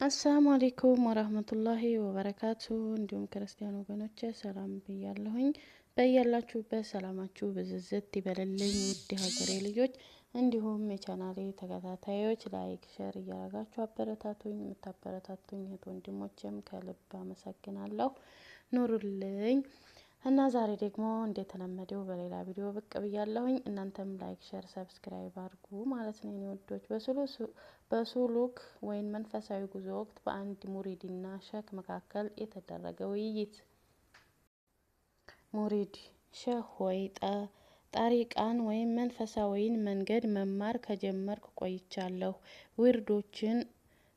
አሰላሙ አለይኩም ወራህመቱላሂ ወበረካቱ። እንዲሁም ክርስቲያን ወገኖቼ ሰላም ብያለሁኝ። በያላችሁበት ሰላማችሁ ብዝዝት ይበልልኝ። ውድ ሀገሬ ልጆች እንዲሁም የቻናሌ ተከታታዮች ላይክ፣ ሼር እያረጋችሁ አበረታቱኝ። የምታበረታቱኝ እህት ወንድሞቼም ከልብ አመሰግናለሁ። ኑሩልኝ። እና ዛሬ ደግሞ እንደተለመደው በሌላ ቪዲዮ ብቅ ብያለሁኝ። እናንተም ላይክ፣ ሼር፣ ሰብስክራይብ አድርጉ ማለት ነው የኔ ወዶች። በሱሉክ ወይም መንፈሳዊ ጉዞ ወቅት በአንድ ሙሪድና ሸክ መካከል የተደረገ ውይይት። ሙሪድ: ሸህ ሆይ ጠሪቃን ወይም መንፈሳዊን መንገድ መማር ከጀመርኩ ቆይቻለሁ።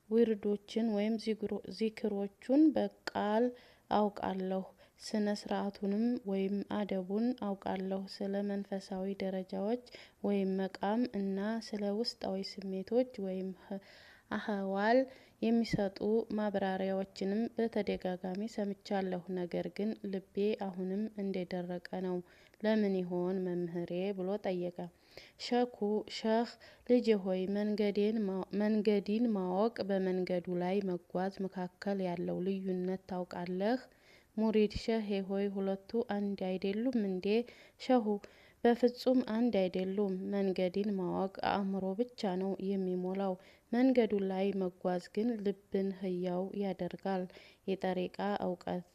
ዊርዶችን ወይም ዚክሮቹን በቃል አውቃለሁ። ስነ ስርዓቱንም ወይም አደቡን አውቃለሁ። ስለ መንፈሳዊ ደረጃዎች ወይም መቃም እና ስለ ውስጣዊ ስሜቶች ወይም አህዋል የሚሰጡ ማብራሪያዎችንም በተደጋጋሚ ሰምቻለሁ። ነገር ግን ልቤ አሁንም እንደደረቀ ነው። ለምን ይሆን መምህሬ ብሎ ጠየቀ። ሸህ: ልጄ ሆይ መንገድን ማወቅ በመንገዱ ላይ መጓዝ መካከል ያለው ልዩነት ታውቃለህ? ሙሪድ: ሸህ ሆይ ሁለቱ አንድ አይደሉም እንዴ? ሸሁ: በፍጹም አንድ አይደሉም። መንገድን ማወቅ አእምሮ ብቻ ነው የሚሞላው። መንገዱ ላይ መጓዝ ግን ልብን ህያው ያደርጋል። የጠሪቃ እውቀት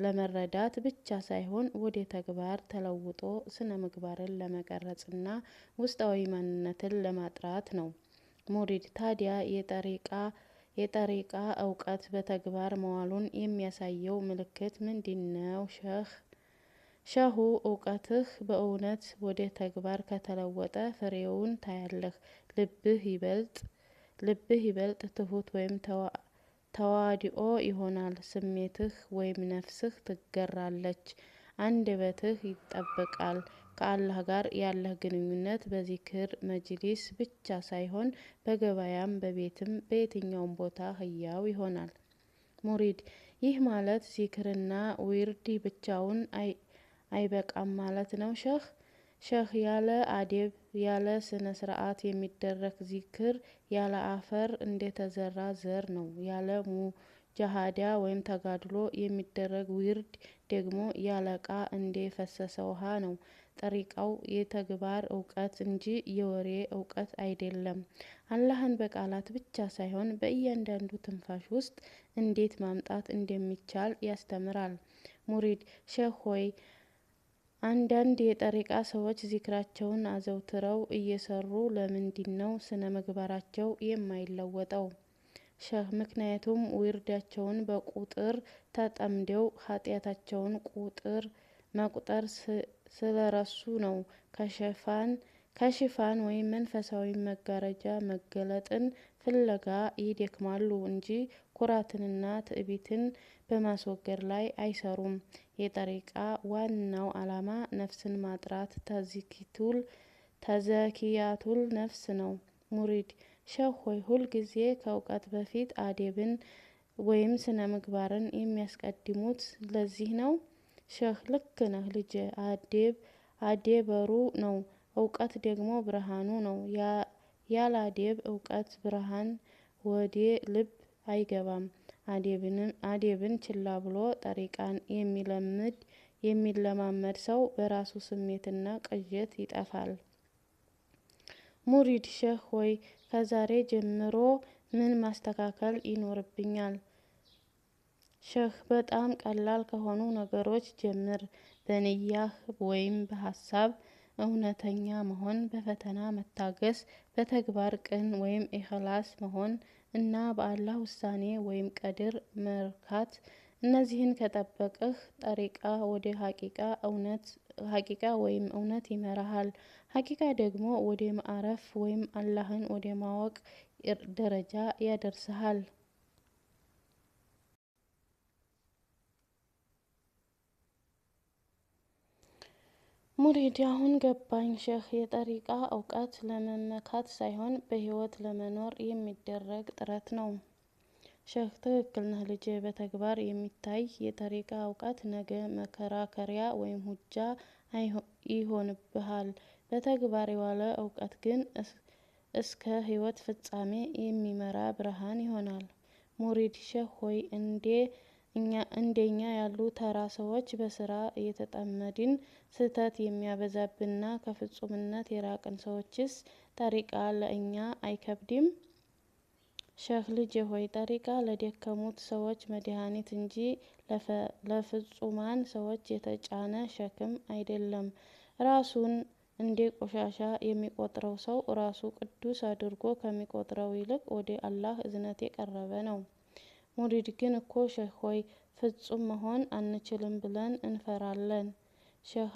ለመረዳት ብቻ ሳይሆን ወደ ተግባር ተለውጦ ስነ ምግባርን ለመቀረጽና ውስጣዊ ማንነትን ለማጥራት ነው። ሙሪድ: ታዲያ የጠሪቃ እውቀት በተግባር መዋሉን የሚያሳየው ምልክት ምንድነው? ሸሁ: እውቀትህ በእውነት ወደ ተግባር ከተለወጠ ፍሬውን ታያለህ። ልብህ ይበልጥ ትሁት ወይም ተዋድኦ ይሆናል። ስሜትህ ወይም ነፍስህ ትገራለች። አንደበትህ ይጠበቃል። ከአላህ ጋር ያለህ ግንኙነት በዚክር መጅሊስ ብቻ ሳይሆን በገበያም በቤትም በየትኛውም ቦታ ህያው ይሆናል። ሙሪድ: ይህ ማለት ዚክርና ዊርድ ብቻውን አይበቃም ማለት ነው? ሸህ: ያለ አዴብ ያለ ስነ ስርዓት የሚደረግ ዚክር ያለ አፈር እንደተዘራ ዘር ነው። ያለ ሙጃሃዳ ወይም ተጋድሎ የሚደረግ ዊርድ ደግሞ ያለቃ እንደ ፈሰሰ ውሃ ነው። ጠሪቃው የተግባር እውቀት እንጂ የወሬ እውቀት አይደለም። አላህን በቃላት ብቻ ሳይሆን በእያንዳንዱ ትንፋሽ ውስጥ እንዴት ማምጣት እንደሚቻል ያስተምራል። ሙሪድ: ሸህ ሆይ አንዳንድ የጠሪቃ ሰዎች ዚክራቸውን አዘውትረው እየሰሩ ለምንድነው ስነ ምግባራቸው የማይለወጠው? ሸህ: ምክንያቱም ዊርዳቸውን በቁጥር ተጠምደው ኃጢአታቸውን መቁጠር ስለረሱ ነው። ከሽፋን ወይም መንፈሳዊ መጋረጃ መገለጥን ፍለጋ ይደክማሉ እንጂ ኩራትንና ትዕቢትን በማስወገድ ላይ አይሰሩም። የጠሪቃ ዋናው ዓላማ ነፍስን ማጥራት ተዘኪያቱል ነፍስ ነው። ሙሪድ: ሸህ ሆይ ሁልጊዜ ከእውቀት በፊት አዴብን ወይም ስነ ምግባርን የሚያስቀድሙት ለዚህ ነው? ሸህ: ልክ ነህ ልጄ። አዴበሩ ነው፣ እውቀት ደግሞ ብርሃኑ ነው። ያላዴብ እውቀት ብርሃን ወዴ ልብ አይገባም። አዴብን ችላ ብሎ ጠሪቃን የሚለማመድ ሰው በራሱ ስሜትና ቅዠት ይጠፋል። ሙሪድ: ሸህ ሆይ ከዛሬ ጀምሮ ምን ማስተካከል ይኖርብኛል? ሸህ: በጣም ቀላል ከሆኑ ነገሮች ጀምር። በንያህ ወይም በሀሳብ እውነተኛ መሆን፣ በፈተና መታገስ፣ በተግባር ቅን ወይም ኢኽላስ መሆን እና በአላህ ውሳኔ ወይም ቀድር መርካት። እነዚህን ከጠበቅህ ጠሪቃ ወደ ሀቂቃ ወይም እውነት ይመራሃል። ሀቂቃ ደግሞ ወደ ማዕረፍ ወይም አላህን ወደ ማወቅ ደረጃ ያደርስሃል። ሙሪድ: አሁን ገባኝ ሸህ። የጠሪቃ እውቀት ለመመካት ሳይሆን በህይወት ለመኖር የሚደረግ ጥረት ነው። ሸህ: ትክክል ነህ ልጄ። በተግባር የሚታይ የጠሪቃ እውቀት ነገ መከራከሪያ ወይም ሁጃ ይሆንብሃል። በተግባር የዋለ እውቀት ግን እስከ ህይወት ፍጻሜ የሚመራ ብርሃን ይሆናል። ሙሪድ ሼህ ሆይ እንደኛ ያሉ ተራ ሰዎች በስራ እየተጠመድን ስህተት የሚያበዛብንና ከፍጹምነት የራቅን ሰዎችስ ጠሪቃ ለእኛ አይከብድም? ሼህ ልጄ ሆይ ጠሪቃ ለደከሙት ሰዎች መድኃኒት እንጂ ለፍጹማን ሰዎች የተጫነ ሸክም አይደለም። ራሱን እንደ ቆሻሻ የሚቆጥረው ሰው ራሱ ቅዱስ አድርጎ ከሚቆጥረው ይልቅ ወደ አላህ እዝነት የቀረበ ነው። ሙሪድ ግን እኮ ሼህ ሆይ ፍጹም መሆን አንችልም ብለን እንፈራለን። ሼህ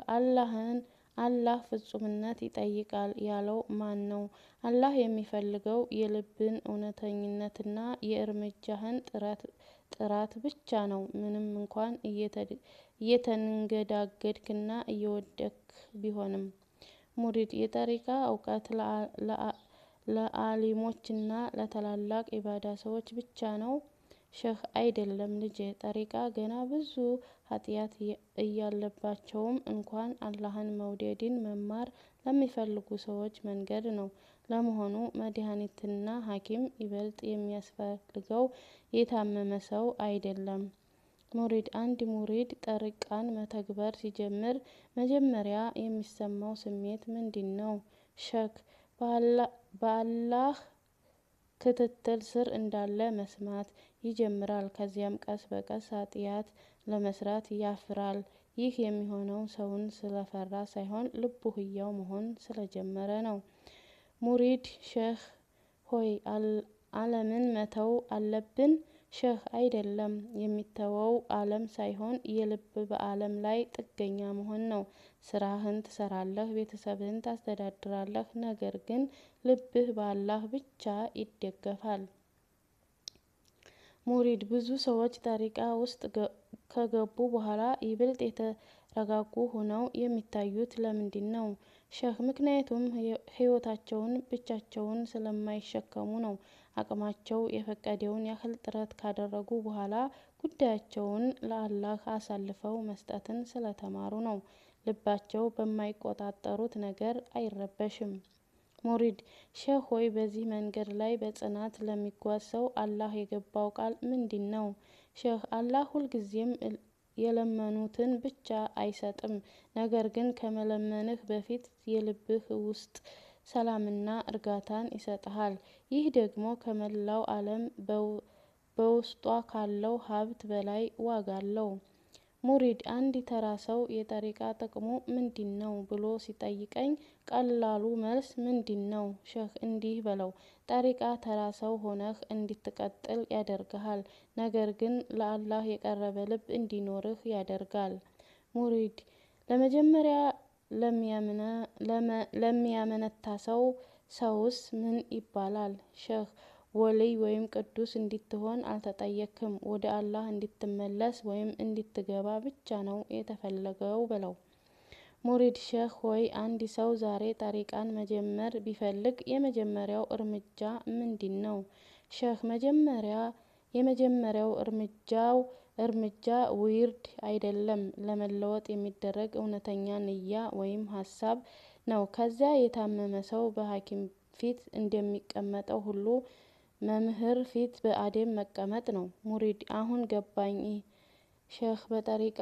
አላህ ፍጹምነት ይጠይቃል ያለው ማን ነው? አላህ የሚፈልገው የልብን እውነተኝነትና የእርምጃህን ጥራት ብቻ ነው። ምንም እንኳን እየተንገዳገድክና እየወደክ ቢሆንም። ሙሪድ የጠሪቃ እውቀት ለአሊሞችና ለታላላቅ ኢባዳ ሰዎች ብቻ ነው? ሼህ አይደለም ልጄ፣ ጠሪቃ ገና ብዙ ኃጢአት እያለባቸውም እንኳን አላህን መውደድን መማር ለሚፈልጉ ሰዎች መንገድ ነው። ለመሆኑ መድኃኒትና ሐኪም ይበልጥ የሚያስፈልገው የታመመ ሰው አይደለም? ሙሪድ አንድ ሙሪድ ጠሪቃን መተግበር ሲጀምር መጀመሪያ የሚሰማው ስሜት ምንድን ነው? ሼክ በአላህ ክትትል ስር እንዳለ መስማት ይጀምራል። ከዚያም ቀስ በቀስ ኃጢአት ለመስራት ያፍራል። ይህ የሚሆነው ሰውን ስለፈራ ሳይሆን ልቡ ህያው መሆን ስለጀመረ ነው። ሙሪድ ሼህ ሆይ ዓለምን መተው አለብን? ሼህ አይደለም፣ የሚተወው ዓለም ሳይሆን የልብ በዓለም ላይ ጥገኛ መሆን ነው። ስራህን ትሰራለህ፣ ቤተሰብህን ታስተዳድራለህ፣ ነገር ግን ልብህ በአላህ ብቻ ይደገፋል። ሙሪድ ብዙ ሰዎች ጠሪቃ ውስጥ ከገቡ በኋላ ይበልጥ የተረጋጉ ሆነው የሚታዩት ለምንድን ነው? ሼህ ምክንያቱም ህይወታቸውን ብቻቸውን ስለማይሸከሙ ነው። አቅማቸው የፈቀደውን ያህል ጥረት ካደረጉ በኋላ ጉዳያቸውን ለአላህ አሳልፈው መስጠትን ስለተማሩ ነው። ልባቸው በማይቆጣጠሩት ነገር አይረበሽም። ሙሪድ ሼህ ሆይ በዚህ መንገድ ላይ በጽናት ለሚጓዝ ሰው አላህ የገባው ቃል ምንድን ነው? ሼህ አላህ ሁልጊዜም የለመኑትን ብቻ አይሰጥም፣ ነገር ግን ከመለመንህ በፊት የልብህ ውስጥ ሰላምና እርጋታን ይሰጥሃል። ይህ ደግሞ ከመላው ዓለም በውስጧ ካለው ሀብት በላይ ዋጋ አለው። ሙሪድ አንድ ተራ ሰው የጠሪቃ ጥቅሙ ምንድን ነው ብሎ ሲጠይቀኝ ቀላሉ መልስ ምንድን ነው? ሼህ እንዲህ በለው፣ ጠሪቃ ተራ ሰው ሆነህ እንድትቀጥል ያደርግሃል፣ ነገር ግን ለአላህ የቀረበ ልብ እንዲኖርህ ያደርጋል። ሙሪድ ለመጀመሪያ ለሚያመነታ ሰውስ ምን ይባላል? ሼህ ወልይ ወይም ቅዱስ እንድትሆን አልተጠየክም፣ ወደ አላህ እንድትመለስ ወይም እንድትገባ ብቻ ነው የተፈለገው በለው። ሙሪድ ሼህ ሆይ አንድ ሰው ዛሬ ጠሪቃን መጀመር ቢፈልግ የመጀመሪያው እርምጃ ምንድን ነው? ሼህ የመጀመሪያው እርምጃ ዊርድ አይደለም፣ ለመለወጥ የሚደረግ እውነተኛ ንያ ወይም ሀሳብ ነው። ከዚያ የታመመ ሰው በሐኪም ፊት እንደሚቀመጠው ሁሉ መምህር ፊት በአደብ መቀመጥ ነው። ሙሪድ አሁን ገባኝ። ሼህ በጠሪቃ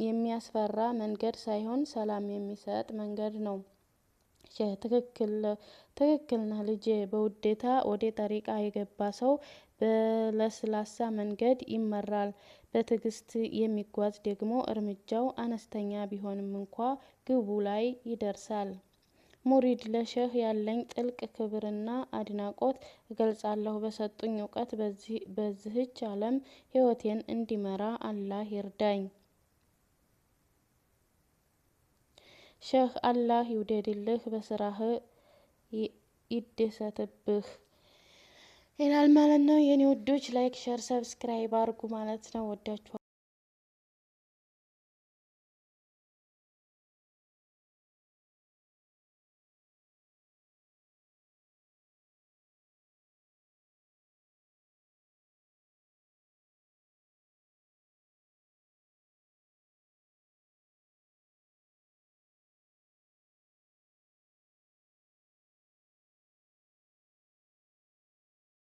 የሚያስፈራ መንገድ ሳይሆን ሰላም የሚሰጥ መንገድ ነው። ሼህ ትክክል ነህ ልጄ። በውዴታ ወደ ጠሪቃ የገባ ሰው በለስላሳ መንገድ ይመራል። በትዕግስት የሚጓዝ ደግሞ እርምጃው አነስተኛ ቢሆንም እንኳ ግቡ ላይ ይደርሳል። ሙሪድ ለሼህ ያለኝ ጥልቅ ክብርና አድናቆት እገልጻለሁ። በሰጡኝ እውቀት በዚህች ዓለም ህይወቴን እንዲመራ አላህ ይርዳኝ። ሼህ አላህ ይውደድልህ፣ በስራህ ይደሰትብህ ይላል ማለት ነው። የኔ ውዶች ላይክ፣ ሸር፣ ሰብስክራይብ አርጉ ማለት ነው። ወዳችኋለሁ።